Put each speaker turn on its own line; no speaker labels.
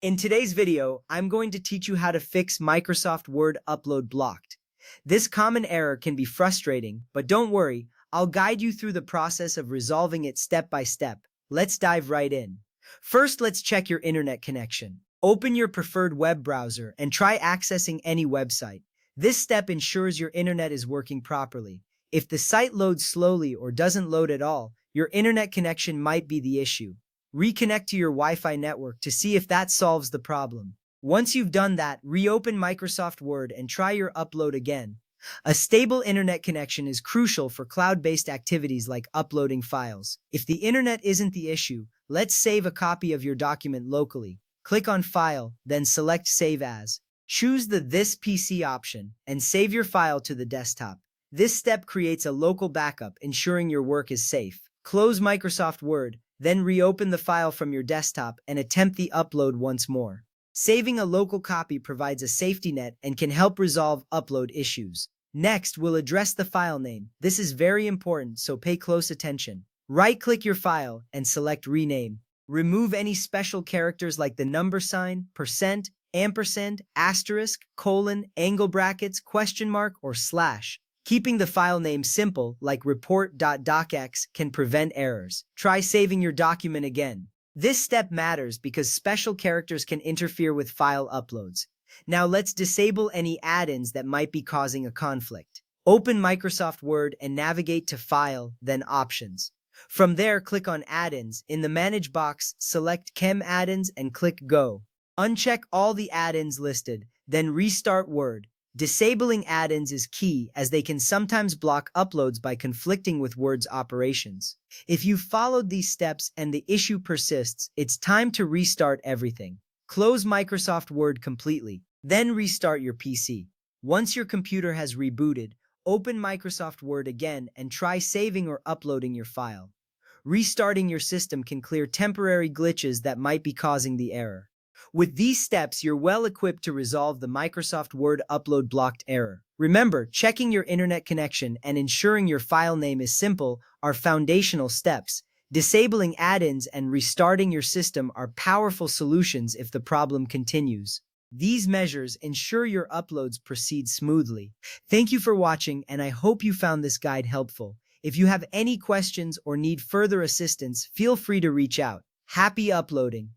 In today's video, I'm going to teach you how to fix Microsoft Word upload blocked. This common error can be frustrating, but don't worry, I'll guide you through the process of resolving it step by step. Let's dive right in. First, let's check your internet connection. Open your preferred web browser and try accessing any website. This step ensures your internet is working properly. If the site loads slowly or doesn't load at all, your internet connection might be the issue. Reconnect to your Wi-Fi network to see if that solves the problem. Once you've done that, reopen Microsoft Word and try your upload again. A stable internet connection is crucial for cloud-based activities like uploading files. If the internet isn't the issue, let's save a copy of your document locally. Click on File, then select Save As. Choose the This PC option and save your file to the desktop. This step creates a local backup, ensuring your work is safe. Close Microsoft Word, then reopen the file from your desktop and attempt the upload once more. Saving a local copy provides a safety net and can help resolve upload issues. Next, we'll address the file name. This is very important, so pay close attention. Right-click your file and select Rename. Remove any special characters like the number sign, percent, ampersand, asterisk, colon, angle brackets, question mark, or slash. Keeping the file name simple, like report.docx, can prevent errors. Try saving your document again. This step matters because special characters can interfere with file uploads. Now let's disable any add-ins that might be causing a conflict. Open Microsoft Word and navigate to File, then Options. From there, click on Add-ins. In the Manage box, select Chem Add-ins and click Go. Uncheck all the add-ins listed, then restart Word. Disabling add-ins is key as they can sometimes block uploads by conflicting with Word's operations. If you've followed these steps and the issue persists, it's time to restart everything. Close Microsoft Word completely, then restart your PC. Once your computer has rebooted, open Microsoft Word again and try saving or uploading your file. Restarting your system can clear temporary glitches that might be causing the error. With these steps, you're well equipped to resolve the Microsoft Word upload blocked error. Remember, checking your internet connection and ensuring your file name is simple are foundational steps. Disabling add-ins and restarting your system are powerful solutions if the problem continues. These measures ensure your uploads proceed smoothly. Thank you for watching, and I hope you found this guide helpful. If you have any questions or need further assistance, feel free to reach out. Happy uploading!